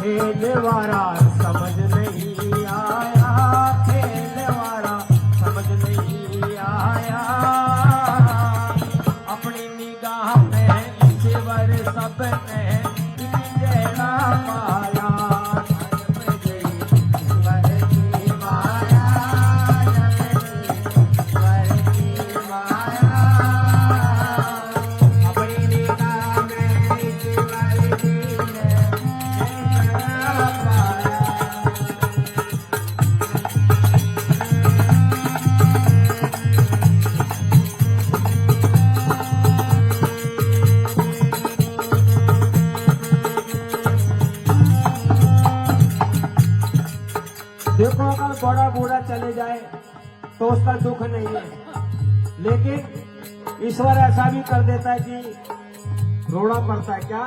खेलवारा समझ नहीं आया, खेलवारा समझ नहीं आया। अपनी निगाह में ईश्वर सबने जड़ा पाया। देखो अगर बड़ा बूढ़ा चले जाए तो उसका दुख नहीं है, लेकिन ईश्वर ऐसा भी कर देता है कि रोना पड़ता है। क्या?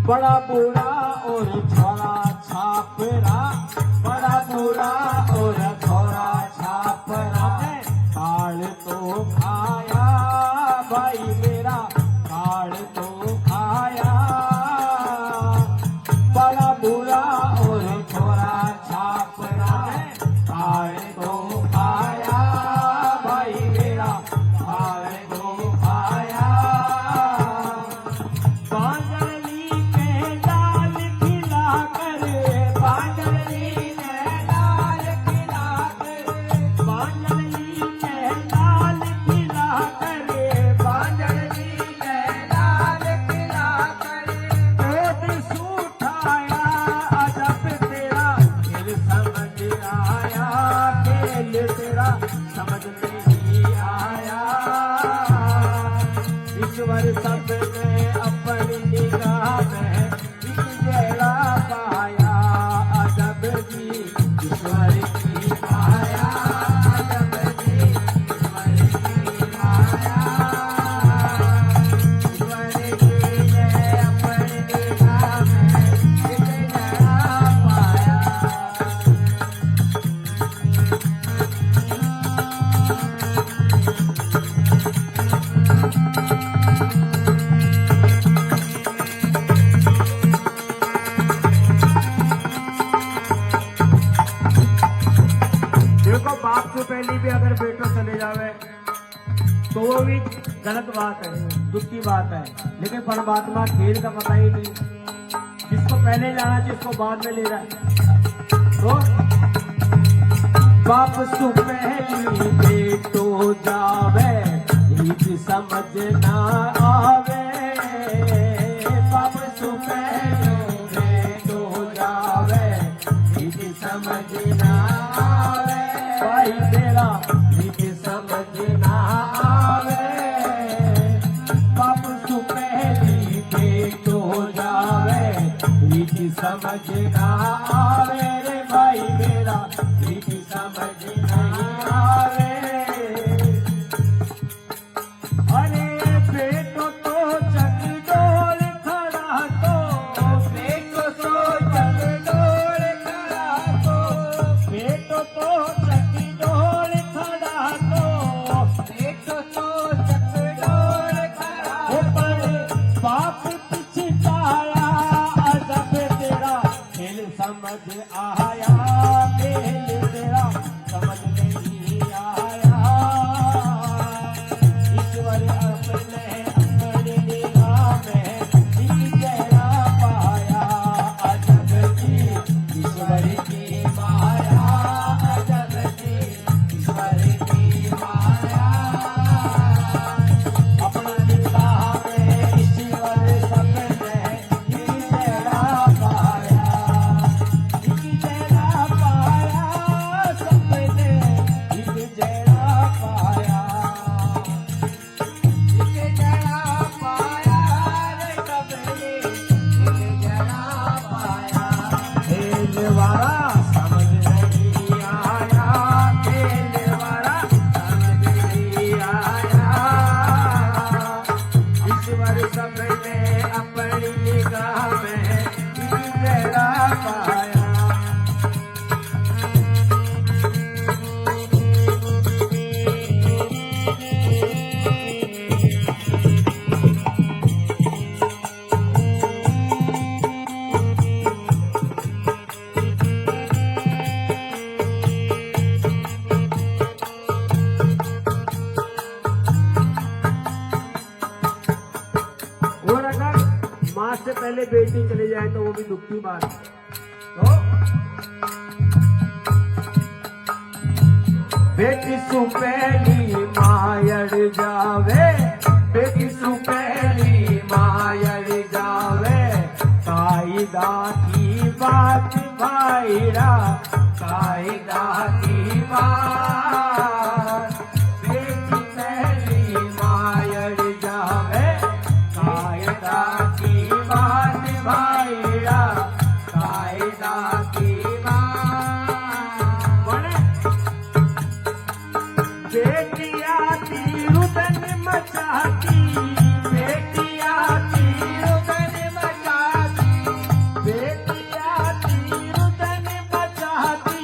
बड़ा बूढ़ा और छोरा छापरा, बड़ा बूढ़ा और छोरा छापरा, काल तो खाया भाई मेरा, काल तो खाया। बड़ा बूढ़ा और छोरा छापरा, काल तो खाया भाई मेरा, काल तो खाया। बांजरली के डाल खिला कर, बांजरली के डाल खिला कर, बांजरली के डाल खिला कर, बांजरली के डाल खिला कर। पेट सूठाया अजब तेरा खेल समझ आया, खेल तेरा समझ नहीं आया। ईश्वर सब में अपनी निगाह में जड़ा पाया, अजब जी ईश्वर की माया, अजब जी ईश्वर की माया। ईश्वर की ने अपनी निगाह में जड़ा पाया। देखो बाप से पहले भी अगर बेटो चले जावे तो वो भी गलत बात है, दुख की बात है, लेकिन परमात्मा खेल का पता ही नहीं, जिसको पहले जाना जिसको बाद में ले रहा है। तो बाप सु पहली बेटो जावे, रीत समझ ना आवे। बाप सु पहली बेटो जावे, रीत समझ ना आवे भाई तेरा, रीत समझ ना आवे। बाप सु पहली बेटो जावे, रीत समझ ना आवे रे भाई मेरा, रीत समझ नहीं आवे। अरे बेटो तो चकडोल खड़ा तो, बेटो तो चकडोल खड़ा तो, बेटो तो चकडोल खड़ा तो, बेटो तो चकडोल खड़ा। हो पर बाप पिछताया अजब तेरा खेल समझ आया, खेल तेरा समझ नहीं आया। ईश्वर अपने अपनी निगाह में जड़ा पाया, अजब जी ईश्वर की माया, अजब जी ईश्वर की माया। अपना निगाह में ईश्वर सबने जड़ा पाया, जड़ा बेटी चली जाए तो वो भी दुख की बात है। तो बेटी सुपेली मायड़ जावे, बेटी सुपेली मायड़ जावे, कायदा की बात भाईरा, कायदा की बात। बेटी पहली मायड़ जावे, कायदा की बात भाईरा, कायदा की बेटिया तीरुदन मचाती, बेटिया तीरुदन मचाती, बेटिया तीरुदन मचाती,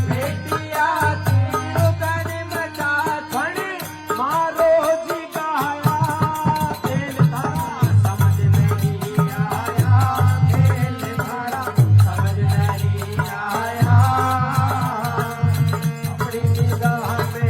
बेटिया तीरुदन मचाती। मारो जी गाया खेल धारा समझ नहीं आया, खेल धारा समझ नहीं आया। अपनी निगाह में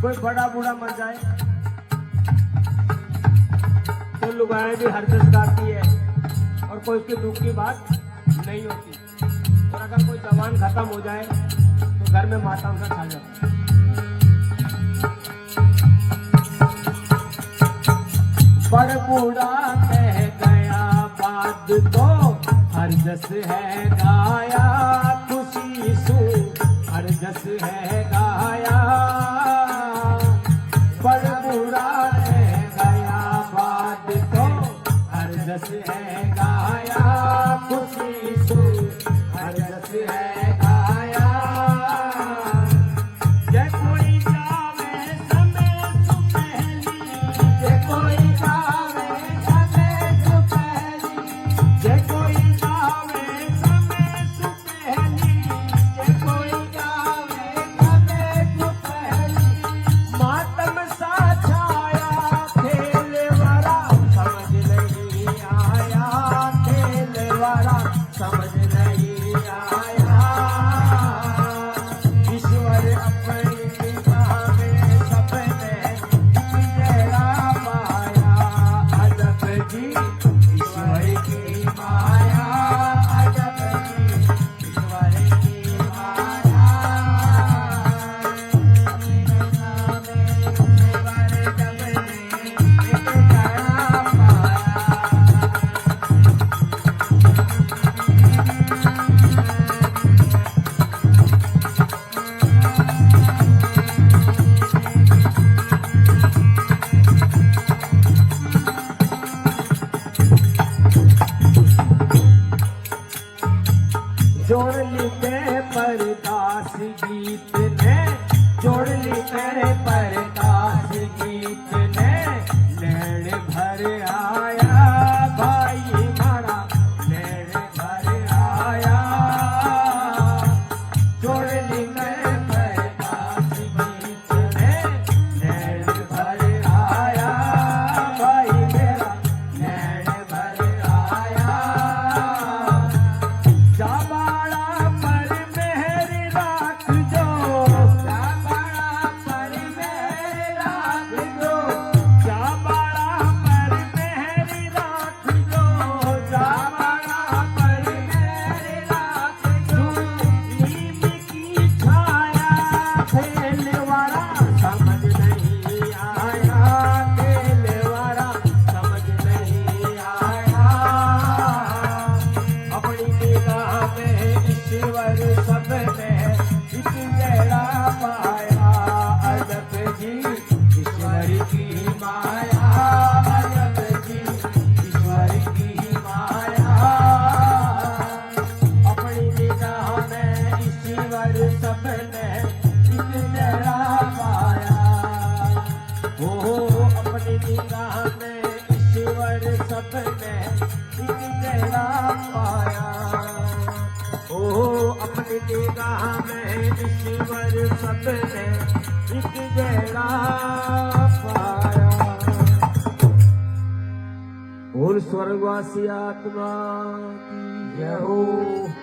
कोई बड़ा बूढ़ा मर जाए तो लुगाएं भी हरदस गाती है और कोई उसके दुख की बात नहीं होती। और अगर कोई जवान खत्म हो जाए तो घर में माता उनका छा जाता है। बड़ बूढ़ा कह गया बात तो हरदस है गाया, खुशी सू हरदस है गाया। बड़ बूढ़ा कह गया बात तो हरदस है गाया, खुशी सू हरदस है गाया। जय कोई जावे समय सुपहली, जय कोई जावे समय सुपहली, जय कोई जावे समय सुपहली, जय कोई जावे समय सुपहली। मातम सा छाया खेलवारा समझ नहीं आया, खेलवारा समझ नहीं आया। ईश्वर अपनी निगाह में सबने जरा पाया, अजब जी ईश्वर की माया, अजब जी ईश्वर की माया। अपनी निगाह में ईश्वर सबने जरा पाया। जोड़ लिखे परदास गीत ने, जोड़ लिखे परदास गीत ने, नैन भर आया भाई मारा, नैन भर आया। जोड़ लिखे परदास गीत ने, नैन भर आया भाई मेरा, नैन भर आया। जाबाड़ा पर मेहर राख जो, एक जड़ा पाया। ओ अपनी निगाह में ईश्वर सबने एक जड़ा पाया। बोल स्वर्गवासी आत्मा की जय हो।